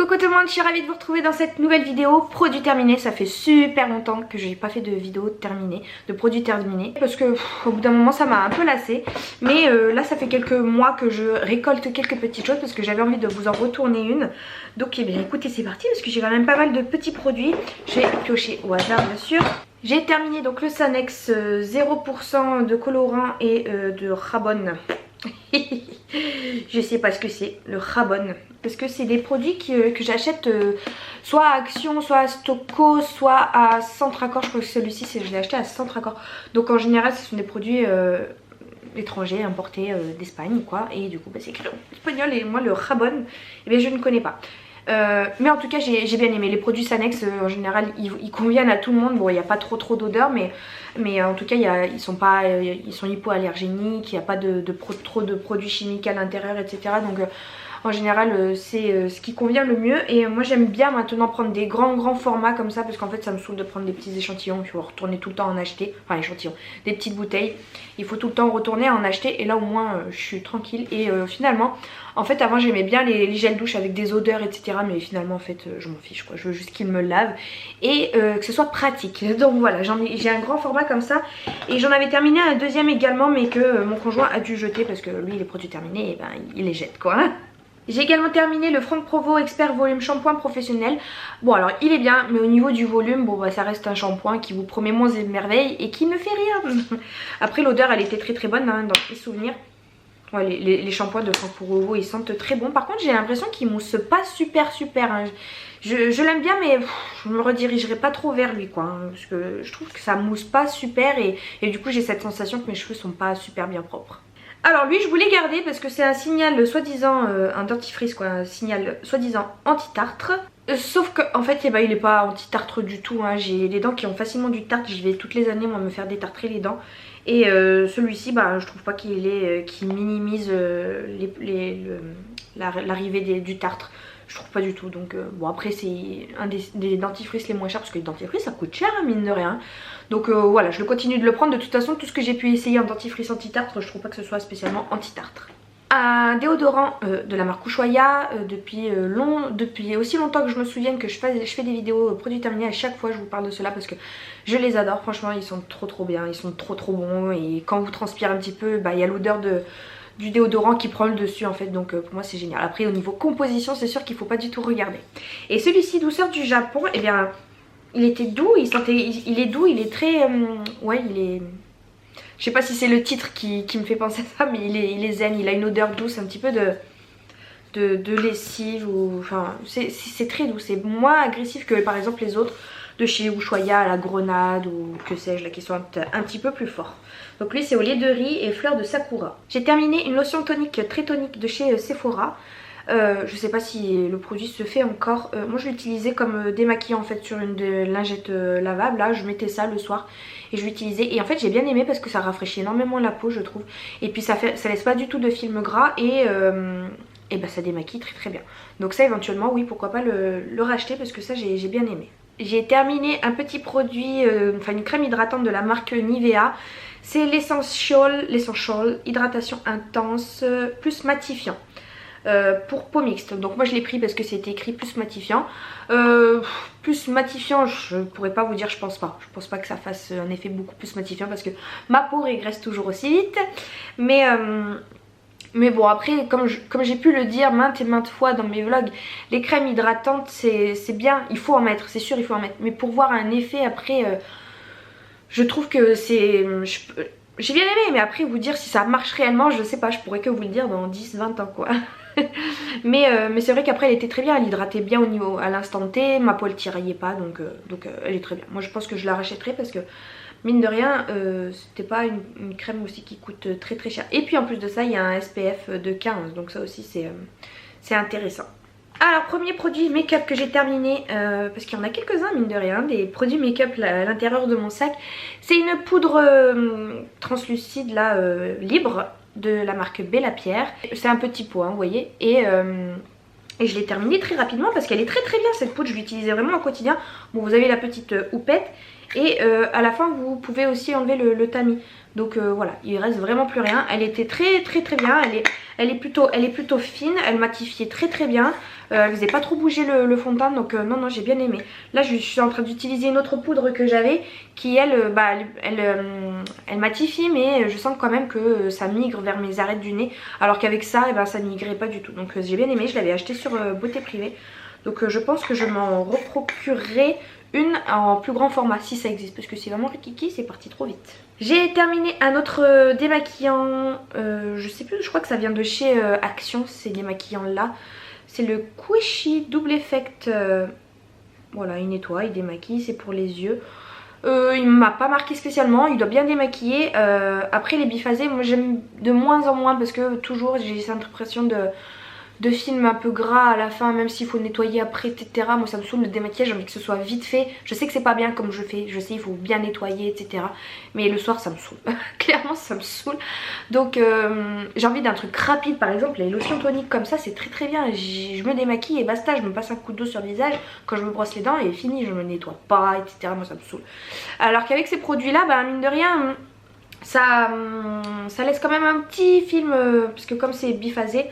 Coucou tout le monde, je suis ravie de vous retrouver dans cette nouvelle vidéo produit terminé. Ça fait super longtemps que j'ai pas fait de vidéo terminée, de produits terminés, parce que au bout d'un moment ça m'a un peu lassée. Mais là ça fait quelques mois que je récolte quelques petites choses parce que j'avais envie de vous en retourner une. Donc eh bien écoutez, c'est parti parce que j'ai quand même pas mal de petits produits. J'ai pioché au hasard bien sûr. J'ai terminé donc le Sanex 0% de colorant et de Rabone. Je sais pas ce que c'est, le Rabone. Parce que c'est des produits que j'achète soit à Action, soit à Stocco, soit à Centracor. Je crois que celui-ci, je l'ai acheté à Centracor. Donc en général, ce sont des produits étrangers, importés d'Espagne quoi. Et du coup, bah, c'est écrit en espagnol et moi le Rabone, eh bien, je ne connais pas. Mais en tout cas j'ai bien aimé les produits Sanex. En général ils conviennent à tout le monde. Bon, il n'y a pas trop d'odeur, mais en tout cas ils sont hypoallergéniques, il n'y a pas trop de produits chimiques à l'intérieur, etc. Donc en général c'est ce qui convient le mieux. Et moi j'aime bien maintenant prendre des grands formats comme ça, parce qu'en fait ça me saoule de prendre des petits échantillons, il faut retourner tout le temps en acheter, enfin échantillons, des petites bouteilles, il faut tout le temps retourner en acheter. Et là au moins je suis tranquille. Et finalement en fait avant j'aimais bien les gels douche avec des odeurs etc, mais finalement en fait je m'en fiche quoi, je veux juste qu'ils me lavent et que ce soit pratique. Donc voilà, j'ai un grand format comme ça. Et j'en avais terminé un deuxième également, mais que mon conjoint a dû jeter parce que lui les produits terminés, et ben, il les jette quoi. J'ai également terminé le Franck Provo Expert Volume Shampoing Professionnel. Bon alors il est bien, mais au niveau du volume, bon bah ça reste un shampoing qui vous promet monts et merveilles et qui ne fait rien. Après l'odeur elle était très bonne hein, dans mes souvenirs. Ouais, les shampoings de Franck Provo ils sentent très bon. Par contre j'ai l'impression qu'ils moussent pas super hein. Je l'aime bien, mais je me redirigerai pas trop vers lui quoi hein, parce que je trouve que ça mousse pas super et du coup j'ai cette sensation que mes cheveux sont pas super bien propres. Alors lui je voulais garder parce que c'est un signal soi-disant, un dentifrice quoi, un signal soi-disant anti-tartre. Sauf que en fait eh ben, il est pas anti-tartre du tout hein. J'ai les dents qui ont facilement du tartre, j'y vais toutes les années moi me faire détartrer les dents. Et celui-ci bah, je trouve pas qu'il minimise l'arrivée du tartre. Je trouve pas du tout. Donc bon après c'est un des dentifrices les moins chers, parce que les dentifrices ça coûte cher hein, mine de rien. Donc voilà, je continue de le prendre. De toute façon tout ce que j'ai pu essayer en dentifrice anti-tartre, je trouve pas que ce soit spécialement anti-tartre. Un déodorant de la marque Ushuaïa depuis aussi longtemps que je me souvienne, que je fais des vidéos produits terminés. À chaque fois je vous parle de cela parce que je les adore. Franchement ils sont trop bien, ils sont trop bons. Et quand vous transpirez un petit peu, bah, il y a l'odeur du déodorant qui prend le dessus en fait. Donc pour moi c'est génial. Après au niveau composition c'est sûr qu'il faut pas du tout regarder. Et celui-ci douceur du Japon, eh bien il était doux, il est doux, il est très... ouais il est... Je sais pas si c'est le titre qui me fait penser à ça, mais il est zen, il a une odeur douce, un petit peu de lessive, ou enfin c'est très doux, c'est moins agressif que par exemple les autres de chez Ushuaïa, à la grenade ou que sais-je, là, qui sont un petit peu plus forts. Donc lui c'est au lait de riz et fleurs de sakura. J'ai terminé une lotion tonique très tonique de chez Sephora. Je sais pas si le produit se fait encore. Moi je l'utilisais comme démaquillant en fait sur une lingette lavable. Là je mettais ça le soir et je l'utilisais. Et en fait j'ai bien aimé parce que ça rafraîchit énormément la peau je trouve. Et puis ça laisse pas du tout de film gras et bah, ça démaquille très bien. Donc ça éventuellement oui pourquoi pas le racheter, parce que ça j'ai bien aimé. J'ai terminé un petit produit, enfin une crème hydratante de la marque Nivea. C'est l'Essential Hydratation Intense plus matifiant. Pour peau mixte. Donc moi je l'ai pris parce que c'était écrit plus matifiant. Plus matifiant je pourrais pas vous dire, je pense pas. Je pense pas que ça fasse un effet beaucoup plus matifiant parce que ma peau régresse toujours aussi vite. Mais bon après comme j'ai pu le dire maintes et maintes fois dans mes vlogs, les crèmes hydratantes c'est bien, il faut en mettre, c'est sûr il faut en mettre. Mais pour voir un effet après je trouve que c'est... J'ai bien aimé, mais après vous dire si ça marche réellement, je sais pas, je pourrais que vous le dire dans 10-20 ans quoi. mais c'est vrai qu'après elle était très bien, elle hydratait bien à l'instant T, ma peau elle tiraillait pas, donc elle est très bien. Moi je pense que je la rachèterai parce que mine de rien c'était pas une crème aussi qui coûte très cher. Et puis en plus de ça il y a un SPF de 15, donc ça aussi c'est intéressant. Alors premier produit make-up que j'ai terminé, parce qu'il y en a quelques-uns mine de rien, des produits make-up à l'intérieur de mon sac. C'est une poudre translucide là, libre, de la marque Bella Pierre. C'est un petit pot hein, vous voyez, et je l'ai terminée très rapidement parce qu'elle est très bien cette poudre, je l'utilisais vraiment au quotidien. Bon vous avez la petite houppette et à la fin vous pouvez aussi enlever le tamis. Donc voilà, il reste vraiment plus rien. Elle était très bien, Elle est plutôt fine, elle matifiait très bien. Elle faisait pas trop bouger le fond de teint, donc non j'ai bien aimé. Là je suis en train d'utiliser une autre poudre que j'avais qui elle matifie, mais je sens quand même que ça migre vers mes arêtes du nez, alors qu'avec ça ça ne migrait pas du tout. Donc j'ai bien aimé, je l'avais acheté sur Beauté Privée. Donc je pense que je m'en reprocurerai une en plus grand format si ça existe, parce que c'est vraiment rikiki, c'est parti trop vite. J'ai terminé un autre démaquillant, je sais plus, je crois que ça vient de chez Action ces démaquillants là. C'est le Squishy Double Effect, voilà il nettoie, il démaquille, c'est pour les yeux. Il m'a pas marqué spécialement, il doit bien démaquiller. Après les biphasés, moi j'aime de moins en moins parce que toujours j'ai cette impression de film un peu gras à la fin, même s'il faut nettoyer après, etc. Moi ça me saoule le démaquillage, j'ai envie que ce soit vite fait. Je sais que c'est pas bien comme je fais, je sais il faut bien nettoyer, etc. Mais le soir ça me saoule, clairement ça me saoule. Donc j'ai envie d'un truc rapide, par exemple les lotions toniques comme ça c'est très bien. Je me démaquille et basta, je me passe un coup d'eau sur le visage quand je me brosse les dents et fini, je me nettoie pas, etc. Moi ça me saoule. Alors qu'avec ces produits là, mine de rien, ça laisse quand même un petit film, parce que comme c'est biphasé,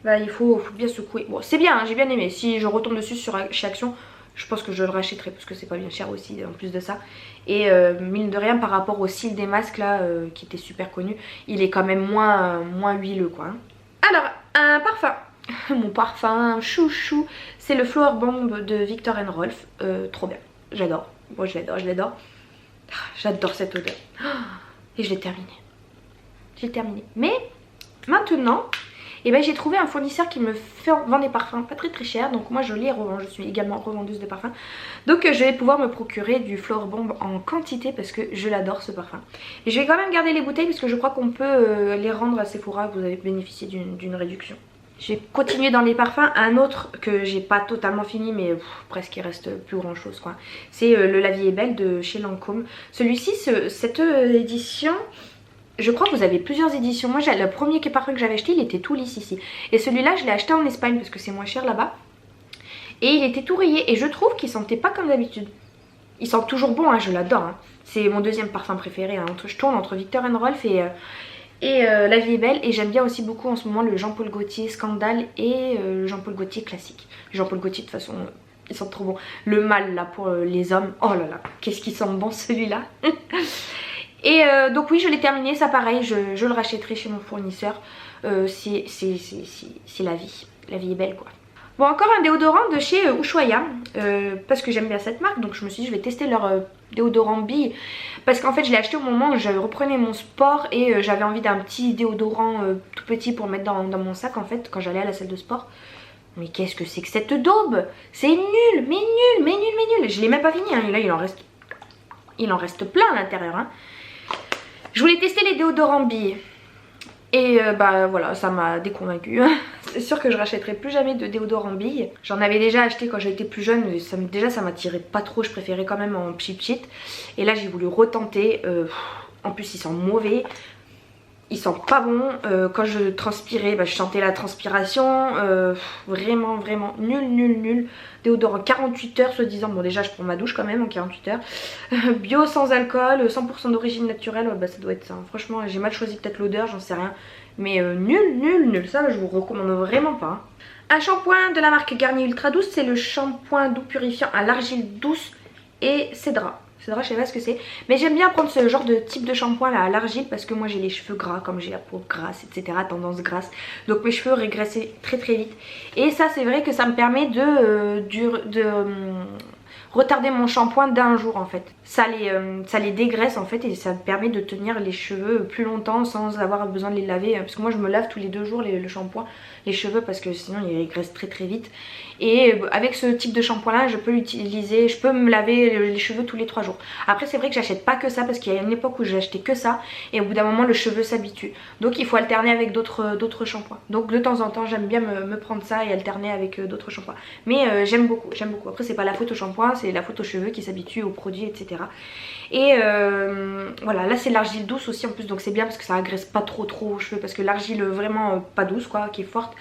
il faut bien secouer. Bon c'est bien, j'ai bien aimé. Si je retombe dessus chez Action, je pense que je le rachèterai parce que c'est pas bien cher aussi en plus de ça. Et mine de rien par rapport au cils des masques là qui était super connu, il est quand même moins huileux quoi. Alors un parfum, mon parfum chouchou, c'est le Flower Bomb de Viktor & Rolf. Trop bien, j'adore. Moi je l'adore. J'adore cette odeur. Et je l'ai terminé. J'ai terminé. Mais maintenant, j'ai trouvé un fournisseur qui me vend des parfums pas très cher. Donc moi je les revends, je suis également revendeuse de parfums. Donc je vais pouvoir me procurer du Flower Bomb en quantité parce que je l'adore ce parfum. Et je vais quand même garder les bouteilles parce que je crois qu'on peut les rendre à Sephora, vous avez bénéficié d'une réduction. Je vais continuer dans les parfums. Un autre que j'ai pas totalement fini mais presque il reste plus grand chose quoi. C'est le La Vie est Belle de chez Lancôme. Celui-ci, cette édition... Je crois que vous avez plusieurs éditions. Moi le premier parfum que j'avais acheté il était tout lisse ici. Et celui-là je l'ai acheté en Espagne parce que c'est moins cher là-bas. Et il était tout rayé et je trouve qu'il sentait pas comme d'habitude. Il sent toujours bon, hein, je l'adore. Hein. C'est mon deuxième parfum préféré. Hein. Je tourne entre Viktor & Rolf et La Vie est Belle. Et j'aime bien aussi beaucoup en ce moment le Jean-Paul Gaultier Scandale et le Jean-Paul Gaultier classique. Le Jean-Paul Gaultier de toute façon il sent trop bon. Le mâle là pour les hommes. Oh là là, qu'est-ce qu'il sent bon celui-là. Et donc oui je l'ai terminé, ça pareil je le rachèterai chez mon fournisseur. C'est la vie est belle quoi. Bon encore un déodorant de chez Ushuaïa, parce que j'aime bien cette marque, donc je me suis dit je vais tester leur déodorant bille. Parce qu'en fait je l'ai acheté au moment où je reprenais mon sport et j'avais envie d'un petit déodorant tout petit pour mettre dans mon sac en fait quand j'allais à la salle de sport. Mais qu'est-ce que c'est que cette daube? C'est nul, mais nul. Je l'ai même pas fini, hein. Là il en reste plein à l'intérieur hein. Je voulais tester les déodorants billes. Et voilà, ça m'a déconvaincue. C'est sûr que je rachèterai plus jamais de déodorant billes. J'en avais déjà acheté quand j'étais plus jeune. Et déjà ça m'attirait pas trop, je préférais quand même en pchit. Et là j'ai voulu retenter. En plus ils sont mauvais. Ils sont pas bons. Quand je transpirais, je sentais la transpiration. Vraiment nul. Déodorant 48 heures soi-disant. Bon déjà je prends ma douche quand même en 48 heures. Bio sans alcool, 100% d'origine naturelle. Ça doit être ça. Franchement j'ai mal choisi peut-être l'odeur, j'en sais rien. Mais nul. Ça je vous recommande vraiment pas. Un shampoing de la marque Garnier Ultra Douce. C'est le shampoing doux purifiant à l'argile douce et cédra. Je sais pas ce que c'est, mais j'aime bien prendre ce genre de type de shampoing là à l'argile parce que moi j'ai les cheveux gras, comme j'ai la peau grasse etc, tendance grasse, donc mes cheveux régressaient très vite. Et ça c'est vrai que ça me permet de retarder mon shampoing d'un jour en fait. Ça les dégraisse en fait et ça me permet de tenir les cheveux plus longtemps sans avoir besoin de les laver. Parce que moi je me lave tous les 2 jours le shampoing, les cheveux, parce que sinon ils régressent très vite. Et avec ce type de shampoing là je peux l'utiliser, je peux me laver les cheveux tous les 3 jours. Après c'est vrai que j'achète pas que ça parce qu'il y a une époque où j'achetais que ça et au bout d'un moment le cheveu s'habitue. Donc il faut alterner avec d'autres shampoings. Donc de temps en temps j'aime bien me prendre ça et alterner avec d'autres shampoings. Mais j'aime beaucoup. Après c'est pas la faute au shampoing, c'est la photo cheveux qui s'habitue aux produits, etc. Et voilà, là c'est l'argile douce aussi en plus, donc c'est bien parce que ça agresse pas trop aux cheveux, parce que l'argile vraiment pas douce quoi, qui est forte,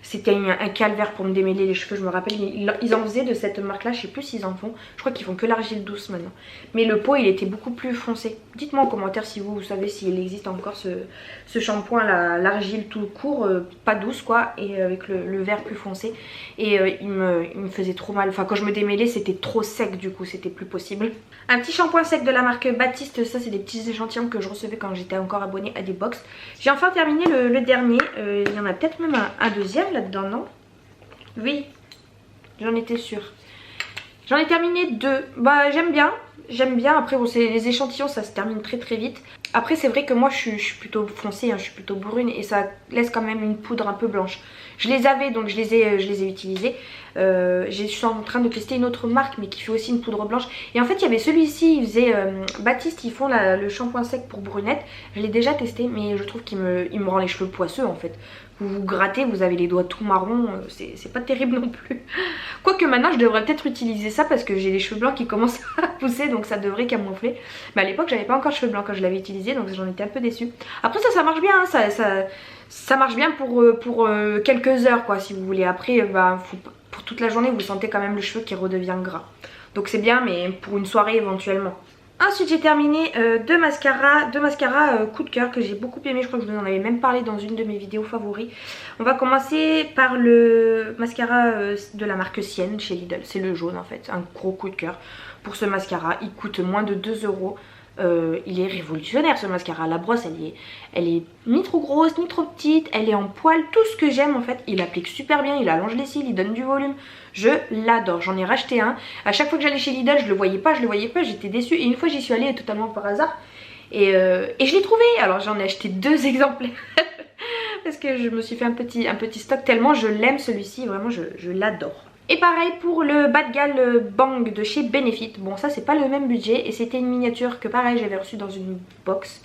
c'était un calvaire pour me démêler les cheveux. Je me rappelle, ils en faisaient de cette marque là, je sais plus s'ils en font, je crois qu'ils font que l'argile douce maintenant, mais le pot il était beaucoup plus foncé. Dites-moi en commentaire si vous savez s'il existe encore ce shampoing là, l'argile tout court, pas douce quoi, et avec le vert plus foncé, et il me faisait trop mal, enfin quand je me démêlais c'était trop sec, du coup c'était plus possible. Un petit shampoing sec de la marque Baptiste, ça c'est des petits échantillons que je recevais quand j'étais encore abonnée à des box. J'ai enfin terminé le dernier, il y en a peut-être même un deuxième là-dedans, non? Oui, j'en étais sûre. J'en ai terminé 2, bah j'aime bien, après bon, les échantillons ça se termine très vite. Après c'est vrai que moi je suis plutôt foncée, hein, je suis plutôt brune et ça laisse quand même une poudre un peu blanche. Je les avais donc je les ai utilisés. Je suis en train de tester une autre marque mais qui fait aussi une poudre blanche. Et en fait il y avait celui-ci, il faisait Baptiste, ils font le shampoing sec pour brunette. Je l'ai déjà testé mais je trouve qu'il me rend les cheveux poisseux en fait. Vous grattez, vous avez les doigts tout marrons, c'est pas terrible non plus. Quoique maintenant je devrais peut-être utiliser ça parce que j'ai les cheveux blancs qui commencent à pousser, donc ça devrait camoufler. Mais à l'époque j'avais pas encore de cheveux blancs quand je l'avais utilisé, donc j'en étais un peu déçue. Après ça marche bien, hein, ça marche bien pour quelques heures quoi si vous voulez. Après pour toute la journée vous sentez quand même le cheveu qui redevient gras. Donc c'est bien, mais pour une soirée éventuellement. Ensuite j'ai terminé deux mascaras coup de cœur que j'ai beaucoup aimé. Je crois que je vous en avais même parlé dans une de mes vidéos favoris. On va commencer par le mascara de la marque Sienne chez Lidl. C'est le jaune en fait, un gros coup de cœur pour ce mascara. Il coûte moins de 2 €. Il est révolutionnaire ce mascara. La brosse elle est ni trop grosse ni trop petite, elle est en poil, tout ce que j'aime en fait. Il applique super bien, il allonge les cils, il donne du volume. Je l'adore, j'en ai racheté un. À chaque fois que j'allais chez Lidl je le voyais pas, j'étais déçue. Et une fois j'y suis allée totalement par hasard et je l'ai trouvé. Alors j'en ai acheté 2 exemplaires parce que je me suis fait un petit stock tellement je l'aime celui-ci, vraiment je l'adore. Et pareil pour le Bad Gal Bang de chez Benefit. Bon ça c'est pas le même budget et c'était une miniature que pareil j'avais reçue dans une box.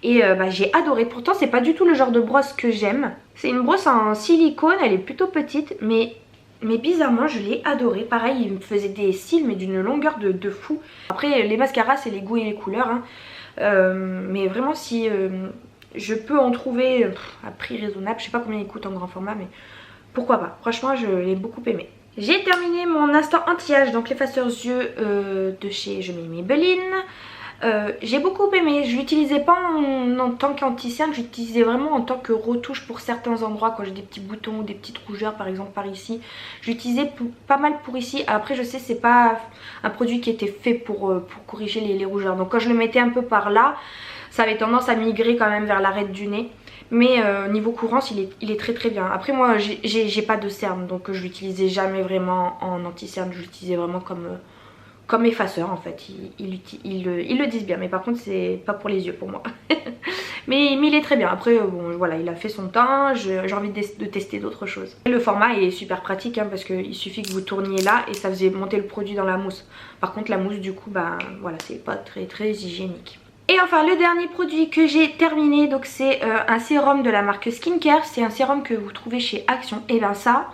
Et j'ai adoré, pourtant c'est pas du tout le genre de brosse que j'aime. C'est une brosse en silicone, elle est plutôt petite mais bizarrement je l'ai adoré. Pareil il me faisait des cils mais d'une longueur de fou. Après les mascaras c'est les goûts et les couleurs hein. Mais vraiment si je peux en trouver à prix raisonnable, je sais pas combien il coûte en grand format mais pourquoi pas, franchement je l'ai beaucoup aimé. J'ai terminé mon instant anti-âge, donc l'effaceur yeux de chez Je mets Maybelline. J'ai beaucoup aimé, je l'utilisais pas en tant qu'anti-cerne, j'utilisais vraiment en tant que retouche pour certains endroits quand j'ai des petits boutons ou des petites rougeurs par exemple par ici. Je l'utilisais pas mal pour ici, après je sais c'est pas un produit qui était fait pour corriger les rougeurs. Donc quand je le mettais un peu par là, ça avait tendance à migrer quand même vers l'arête du nez. Mais niveau courance il est très bien. Après moi j'ai pas de cerne donc je l'utilisais jamais vraiment en anti-cerne, je l'utilisais vraiment comme effaceur en fait. Ils le disent bien mais par contre c'est pas pour les yeux pour moi. mais il est très bien. Après bon voilà il a fait son temps, j'ai envie de tester d'autres choses. Et le format est super pratique hein, parce qu'il suffit que vous tourniez là et ça faisait monter le produit dans la mousse. Par contre la mousse du coup bah voilà c'est pas très hygiénique. Et enfin le dernier produit que j'ai terminé, donc c'est un sérum de la marque Skincare. C'est un sérum que vous trouvez chez Action. Et ben ça,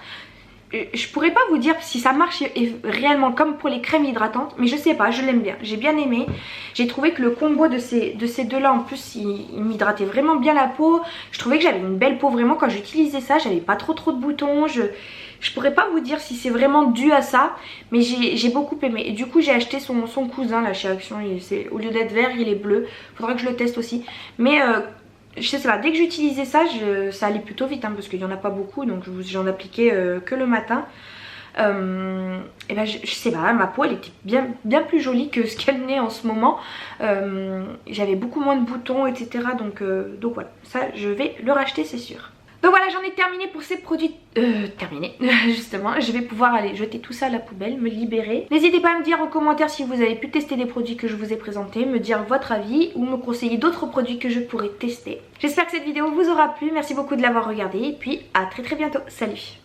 je pourrais pas vous dire si ça marche réellement comme pour les crèmes hydratantes, mais je sais pas, je l'aime bien, j'ai bien aimé. J'ai trouvé que le combo de ces deux là en plus il m'hydratait vraiment bien la peau. Je trouvais que j'avais une belle peau vraiment quand j'utilisais ça, j'avais pas trop de boutons. Je pourrais pas vous dire si c'est vraiment dû à ça, mais j'ai beaucoup aimé. Et du coup j'ai acheté son cousin là chez Action, au lieu d'être vert il est bleu. Faudra que je le teste aussi. Mais je sais pas, dès que j'utilisais ça, ça allait plutôt vite hein, parce qu'il y en a pas beaucoup. Donc j'en appliquais que le matin. Et ben je sais pas, ma peau elle était bien plus jolie que ce qu'elle n'est en ce moment. J'avais beaucoup moins de boutons etc. Donc voilà, ça je vais le racheter c'est sûr. Donc voilà, j'en ai terminé pour ces produits. Terminé, justement. Je vais pouvoir aller jeter tout ça à la poubelle, me libérer. N'hésitez pas à me dire en commentaire si vous avez pu tester des produits que je vous ai présentés, me dire votre avis ou me conseiller d'autres produits que je pourrais tester. J'espère que cette vidéo vous aura plu. Merci beaucoup de l'avoir regardée et puis à très bientôt. Salut!